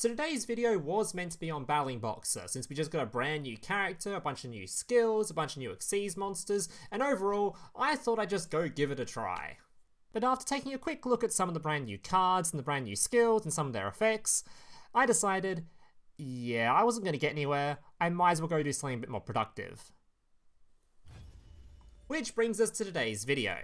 So today's video was meant to be on battling Boxer, since we just got a brand new character, a bunch of new skills, a bunch of new Xyz monsters, and overall, I thought I'd just go give it a try. But after taking a quick look at some of the brand new cards and the brand new skills and some of their effects, I decided, yeah, I wasn't going to get anywhere, I might as well go do something a bit more productive. Which brings us to today's video.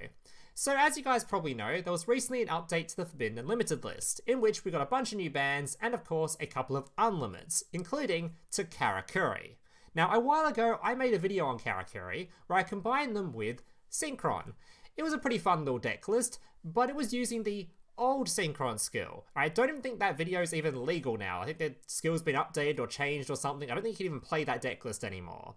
So as you guys probably know, there was recently an update to the Forbidden and Limited list, in which we got a bunch of new bans and of course a couple of unlimits, including to Karakuri. Now a while ago I made a video on Karakuri where I combined them with Synchron. It was a pretty fun little deck list, but it was using the old Synchron skill. I don't even think that video is even legal now. I think that skill's been updated or changed or something. I don't think you can even play that deck list anymore.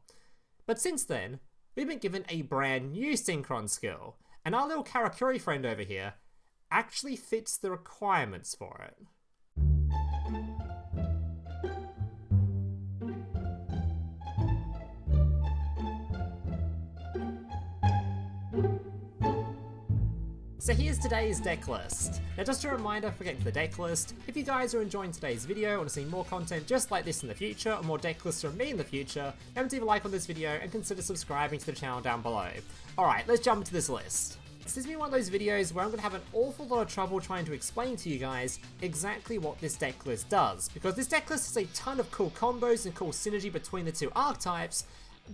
But since then, we've been given a brand new Synchron skill, and our little Karakuri friend over here actually fits the requirements for it. So here's today's deck list. Now just a reminder for getting to the deck list, if you guys are enjoying today's video and want to see more content just like this in the future, or more deck lists from me in the future, remember to leave a like on this video and consider subscribing to the channel down below. Alright, let's jump into this list. This has been one of those videos where I'm going to have an awful lot of trouble trying to explain to you guys exactly what this deck list does, because this deck list has a ton of cool combos and cool synergy between the two archetypes,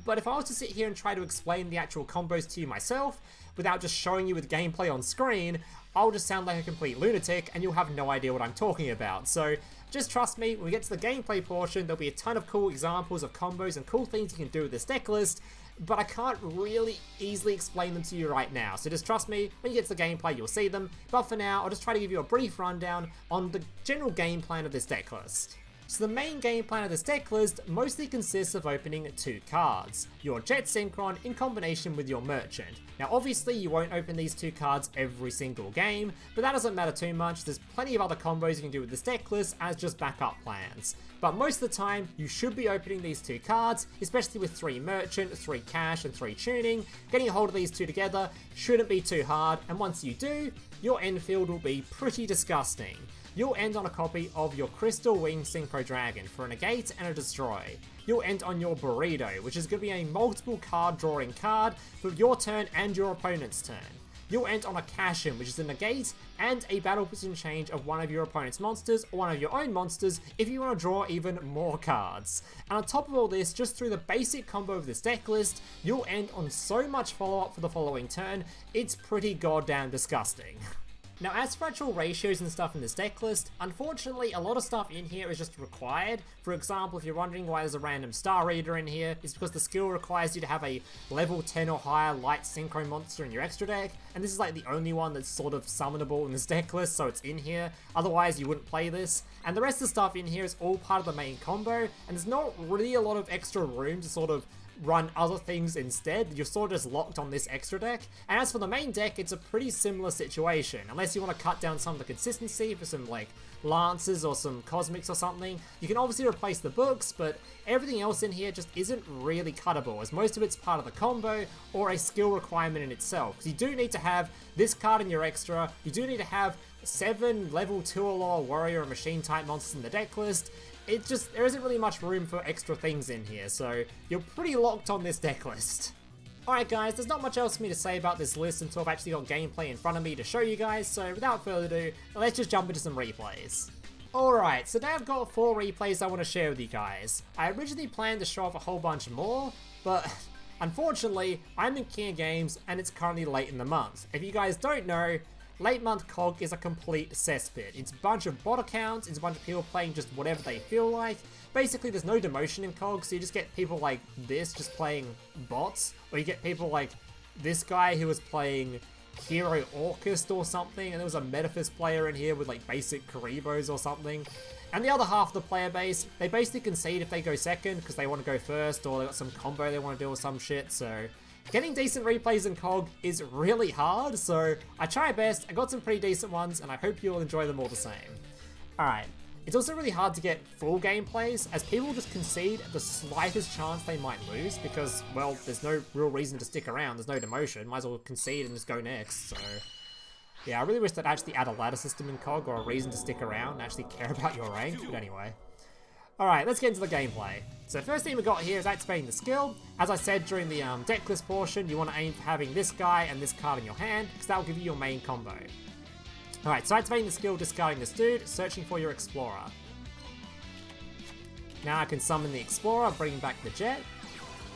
but if I was to sit here and try to explain the actual combos to you myself, without just showing you with gameplay on screen, I'll just sound like a complete lunatic and you'll have no idea what I'm talking about. So just trust me, when we get to the gameplay portion, there'll be a ton of cool examples of combos and cool things you can do with this deck list, but I can't really easily explain them to you right now. So just trust me, when you get to the gameplay you'll see them, but for now I'll just try to give you a brief rundown on the general game plan of this deck list. So the main game plan of this deck list mostly consists of opening two cards, your Jet Synchron in combination with your Merchant. Now obviously you won't open these two cards every single game, but that doesn't matter too much. There's plenty of other combos you can do with this deck list as just backup plans. But most of the time you should be opening these two cards, especially with 3 Merchant, 3 Cash and 3 Tuning. Getting a hold of these two together shouldn't be too hard, and once you do, your end field will be pretty disgusting. You'll end on a copy of your Crystal Wing Synchro Dragon for a negate and a destroy. You'll end on your Bureido, which is going to be a multiple card drawing card for your turn and your opponent's turn. You'll end on a Cash Inn, which is a negate and a battle position change of one of your opponent's monsters or one of your own monsters if you want to draw even more cards. And on top of all this, just through the basic combo of this deck list, you'll end on so much follow-up for the following turn, it's pretty goddamn disgusting. Now as for actual ratios and stuff in this deck list, unfortunately a lot of stuff in here is just required. For example, if you're wondering why there's a random Star Reader in here, it's because the skill requires you to have a level 10 or higher light synchro monster in your extra deck, and this is like the only one that's sort of summonable in this deck list, so it's in here, otherwise you wouldn't play this. And the rest of the stuff in here is all part of the main combo, and there's not really a lot of extra room to sort of run other things instead. You're sort of just locked on this extra deck. And as for the main deck, it's a pretty similar situation, unless you want to cut down some of the consistency for some like Lances or some Cosmics or something. You can obviously replace the books, but everything else in here just isn't really cuttable, as most of it's part of the combo or a skill requirement in itself. Because you do need to have this card in your extra, you do need to have 7 level 2 or lower warrior or machine type monsters in the deck list. There isn't really much room for extra things in here, so you're pretty locked on this deck list. Alright guys, there's not much else for me to say about this list until I've actually got gameplay in front of me to show you guys, so without further ado, let's just jump into some replays. Alright, so now I've got 4 replays I want to share with you guys. I originally planned to show off a whole bunch more, but unfortunately, I'm in King of Games and it's currently late in the month. If you guys don't know, late month COG is a complete cesspit. It's a bunch of bot accounts, it's a bunch of people playing just whatever they feel like. Basically there's no demotion in COG, so you just get people like this just playing bots, or you get people like this guy who was playing Hero Orchest or something, and there was a Metaphys player in here with like basic Karibos or something. And the other half of the player base, they basically concede if they go second because they want to go first, or they got some combo they want to do or some shit, so getting decent replays in COG is really hard, so I try my best. I got some pretty decent ones, and I hope you'll enjoy them all the same. Alright, it's also really hard to get full gameplays, as people just concede the slightest chance they might lose, because, well, there's no real reason to stick around, there's no demotion, might as well concede and just go next, so Yeah, I really wish they'd actually add a ladder system in COG or a reason to stick around and actually care about your rank, but anyway. Alright, let's get into the gameplay. So first thing we got here is activating the skill. As I said during the deck list portion, you want to aim for having this guy and this card in your hand, because that will give you your main combo. Alright, so activating the skill, discarding this dude, searching for your Explorer. Now I can summon the Explorer, bring back the Jet,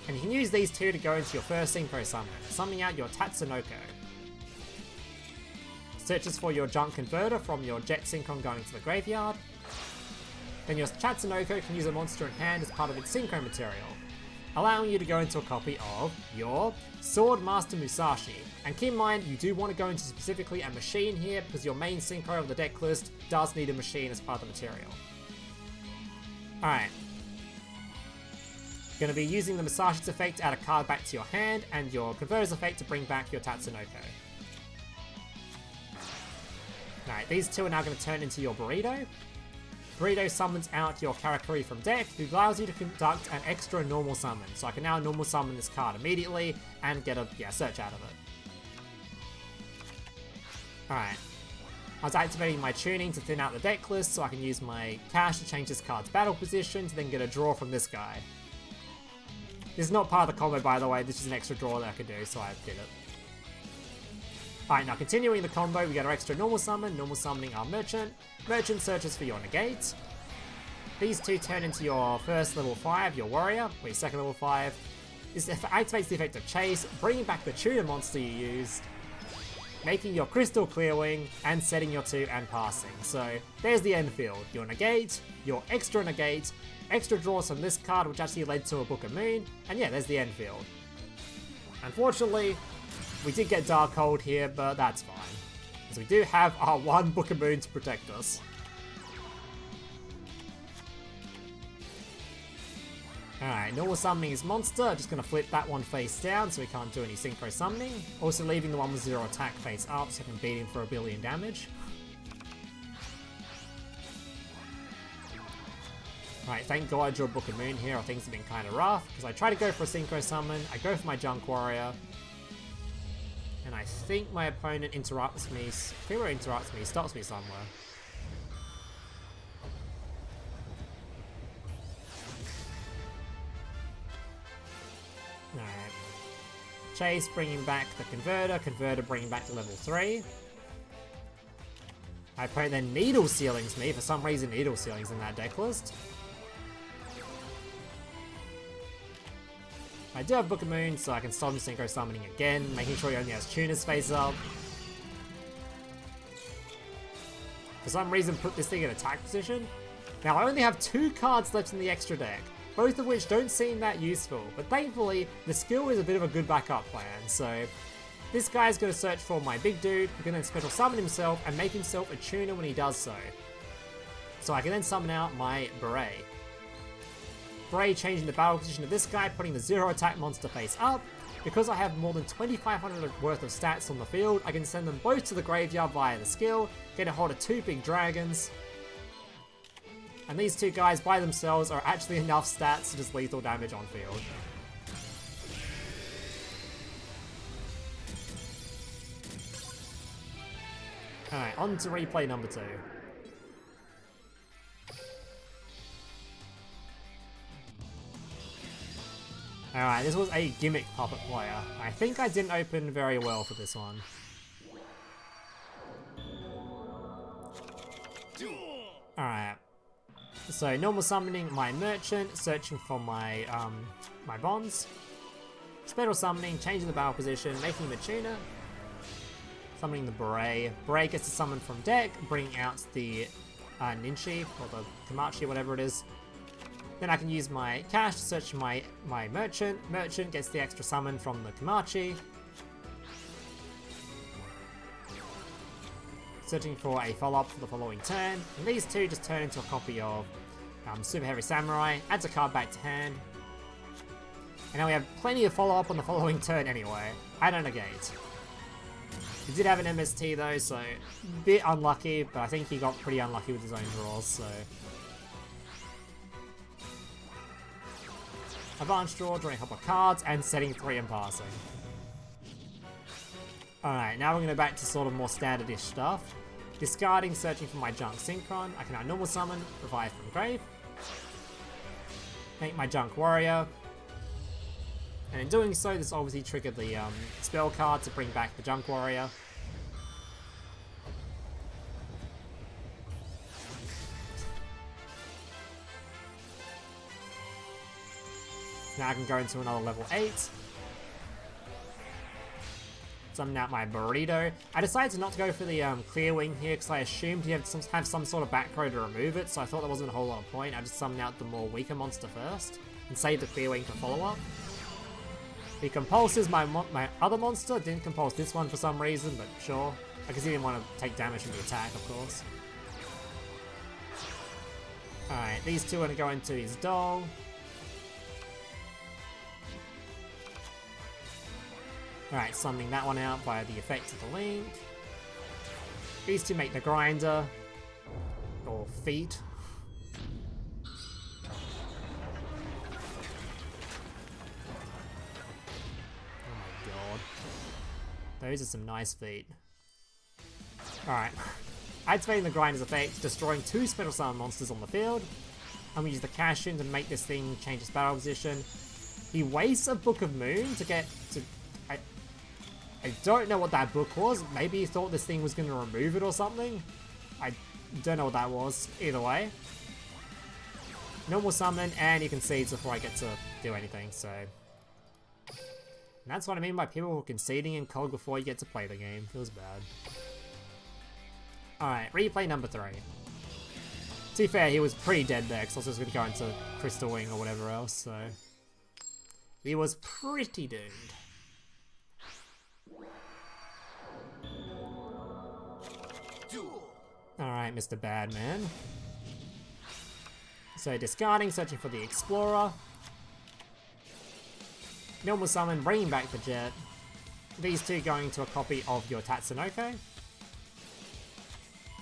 and you can use these two to go into your first Synchro summon, summoning out your Tatsunoko. Searches for your Junk Converter from your Jet Synchron going to the graveyard. Then your Tatsunoko can use a monster in hand as part of its Synchro material, allowing you to go into a copy of your Swordmaster Musashi. And keep in mind, you do want to go into specifically a machine here, because your main Synchro of the deck list does need a machine as part of the material. Alright. Going to be using the Musashi's effect to add a card back to your hand, and your Converter's effect to bring back your Tatsunoko. Alright, these two are now going to turn into your Bureido. Bureido summons out your Karakuri from deck, who allows you to conduct an extra normal summon. So I can now normal summon this card immediately and get a search out of it. Alright. I was activating my tuning to thin out the deck list so I can use my cash to change this card's battle position to then get a draw from this guy. This is not part of the combo, by the way, this is an extra draw that I could do, so I did it. Alright, now continuing the combo, we get our extra normal summoning our Merchant. Merchant searches for your negate. These two turn into your first level 5, your Warrior, or your second level 5. This activates the effect of Chase, bringing back the tuner monster you used, making your Crystal Clearwing, and setting your 2 and passing. So there's the end field. Your negate, your extra negate, extra draws from this card, which actually led to a Book of Moon, and yeah, there's the end field. Unfortunately, we did get Darkhold here, but that's fine, because we do have our one Book of Moon to protect us. Alright, normal summoning his monster, just going to flip that one face down so we can't do any synchro summoning. Also leaving the one with 0 attack face up so I can beat him for 1 billion damage. Alright, thank God I drew a Book of Moon here, or things have been kind of rough, because I try to go for a synchro summon, I go for my Junk Warrior, and I think my opponent interrupts me, stops me somewhere. Alright. Chase bringing back the Converter bringing back to level 3. My opponent then Needle Ceilings me, for some reason Needle Ceilings in that deck list. I do have Book of Moon, so I can stop him synchro summoning again, making sure he only has tuners face up. For some reason put this thing in attack position. Now I only have 2 cards left in the extra deck, both of which don't seem that useful, but thankfully the skill is a bit of a good backup plan, so this guy's going to search for my big dude, who can then special summon himself and make himself a tuner when he does so. So I can then summon out my Burei. Burei changing the battle position of this guy, putting the 0 attack monster face up. Because I have more than 2,500 worth of stats on the field, I can send them both to the graveyard via the skill, get a hold of 2 big dragons. And these 2 guys by themselves are actually enough stats to just lethal damage on field. Alright, on to replay number 2. Alright, this was a gimmick puppet player. I think I didn't open very well for this one. Alright. So, normal summoning my Merchant, searching for my my Bonze. Special summoning, changing the battle position, making him a tuner. Summoning the Burei. Burei gets to summon from deck, bringing out the Ninishi, or the Komachi, whatever it is. Then I can use my cash to search my Merchant. Merchant gets the extra summon from the Komachi. Searching for a follow-up for the following turn. And these 2 just turn into a copy of Superheavy Samurai. Adds a card back to hand. And now we have plenty of follow-up on the following turn anyway. I don't negate. He did have an MST though, so a bit unlucky, but I think he got pretty unlucky with his own draws, so... Advanced draw, drawing a couple of cards, and setting 3 and passing. Alright, now we're going to go back to sort of more standard-ish stuff. Discarding, searching for my junk Synchron. I can now normal summon, revive from grave. Make my junk warrior. And in doing so, this obviously triggered the spell card to bring back the junk warrior. Now I can go into another level 8. Summon out my Bureido. I decided not to go for the clear wing here because I assumed you have some sort of back row to remove it, so I thought there wasn't a whole lot of point. I just summoned out the more weaker monster first and saved the clear wing for follow-up. He compulses my other monster. Didn't compulse this one for some reason, but sure. I guess he didn't want to take damage from the attack, of course. Alright, these two are going to go into his doll. Alright, summoning that one out via the effect of the link. These two make the grinder. Or feet. Oh my god. Those are some nice feet. Alright. Activating the grinder's effect, destroying 2 special summon monsters on the field. And we use the Cash Inn to make this thing change its battle position. He wastes a Book of Moon to get to... I don't know what that book was. Maybe he thought this thing was going to remove it or something. I don't know what that was. Either way. Normal summon, and you concedes before I get to do anything, so... And that's what I mean by people who are conceding in COG before you get to play the game. Feels bad. Alright, replay number 3. To be fair, he was pretty dead there, because I was just going to go into Crystal Wing or whatever else, so... He was pretty doomed. Alright, Mr. Badman. So discarding, searching for the Explorer. Normal summon, bringing back the Jet. These two going to a copy of your Tatsunoko.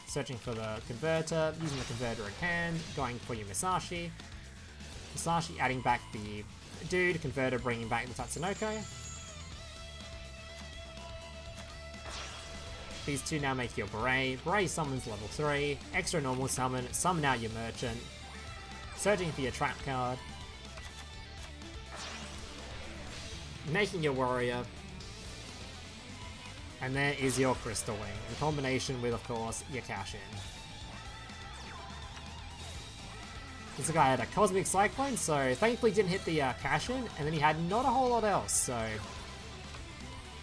Searching for the Converter, using the Converter in hand, going for your Musashi. Musashi adding back the dude, Converter bringing back the Tatsunoko. These two now make your Burei. Burei summons level 3. Extra normal summon out your Merchant. Searching for your trap card. Making your Warrior. And there is your Crystal Wing, in combination with, of course, your Cash Inn. This guy had a Cosmic Cyclone, so thankfully didn't hit the Cash Inn, and then he had not a whole lot else, so...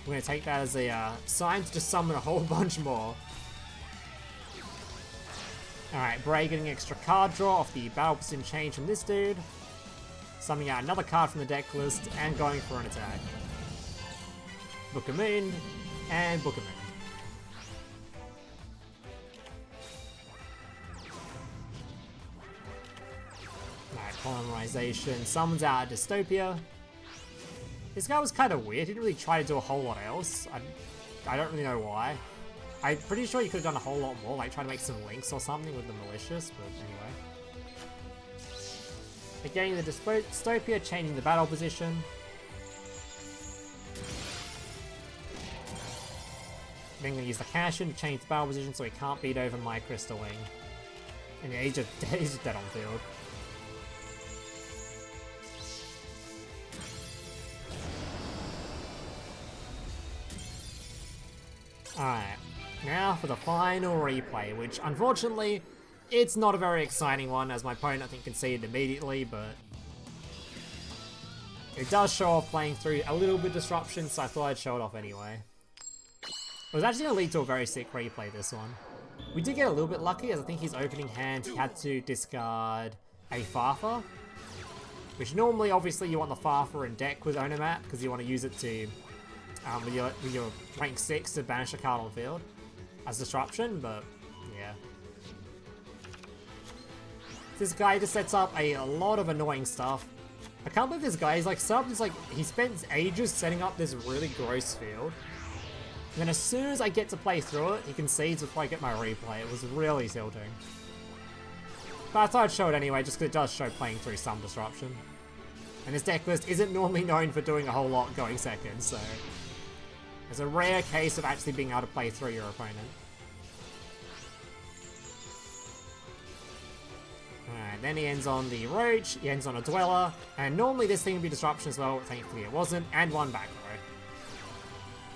We're going to take that as a sign to just summon a whole bunch more. Alright, Burei getting extra card draw off the battle position change from this dude. Summoning out another card from the deck list and going for an attack. Book of Moon and Book of Moon. Alright, Polymerization summons out a Dystopia. This guy was kind of weird. He didn't really try to do a whole lot else. I don't really know why. I'm pretty sure you could have done a whole lot more, like try to make some links or something with the Malicious, but anyway. Again, the Dystopia, changing the battle position. Then I'm going to use the Cash Inn to change the battle position so he can't beat over my Crystal Wing. And yeah, he's just dead on field. Alright, now for the final replay, which unfortunately, it's not a very exciting one, as my opponent I think conceded immediately, but it does show off playing through a little bit of disruption, so I thought I'd show it off anyway. It was actually going to lead to a very sick replay, this one. We did get a little bit lucky, as I think his opening hand he had to discard a Farfa, which normally, obviously, you want the Farfa in deck with Onomat, because you want to use it to with your rank 6 to banish a card on field as disruption, but yeah. This guy just sets up a lot of annoying stuff. I can't believe this guy, he spent ages setting up this really gross field. And then as soon as I get to play through it, he concedes before I get my replay. It was really tilting. But I thought I'd show it anyway, just because it does show playing through some disruption. And his deck list isn't normally known for doing a whole lot going second, so... It's a rare case of actually being able to play through your opponent. Alright, then he ends on the Roach, he ends on a Dweller, and normally this thing would be Disruption as well, but thankfully it wasn't, and one back row.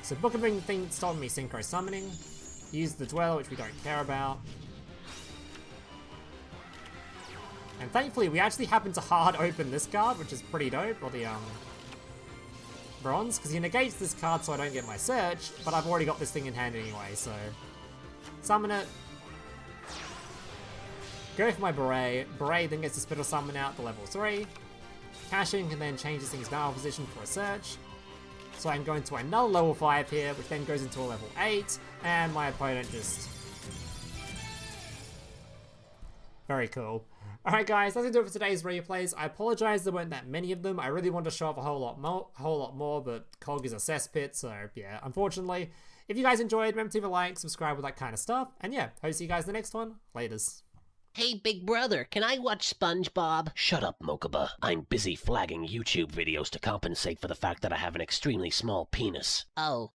So Book of Ring thing stopped me Synchro Summoning. Use the Dweller, which we don't care about. And thankfully we actually happen to hard open this card, which is pretty dope, or the Bronze, because he negates this card so I don't get my search, but I've already got this thing in hand anyway, so... Summon it. Go for my Burei. Burei then gets the Spittle Summon out to level 3. Cash Inn can then change this thing's battle position for a search. So I can go into another level 5 here, which then goes into a level 8, and my opponent just... Very cool. Alright guys, that's gonna do it for today's replays. I apologize there weren't that many of them. I really wanted to show off a whole lot more, but COG is a cesspit, so yeah, unfortunately. If you guys enjoyed, remember to leave a like, subscribe, all that kind of stuff. And yeah, hope to see you guys in the next one. Laters. Hey, big brother, can I watch SpongeBob? Shut up, Mokuba. I'm busy flagging YouTube videos to compensate for the fact that I have an extremely small penis. Oh.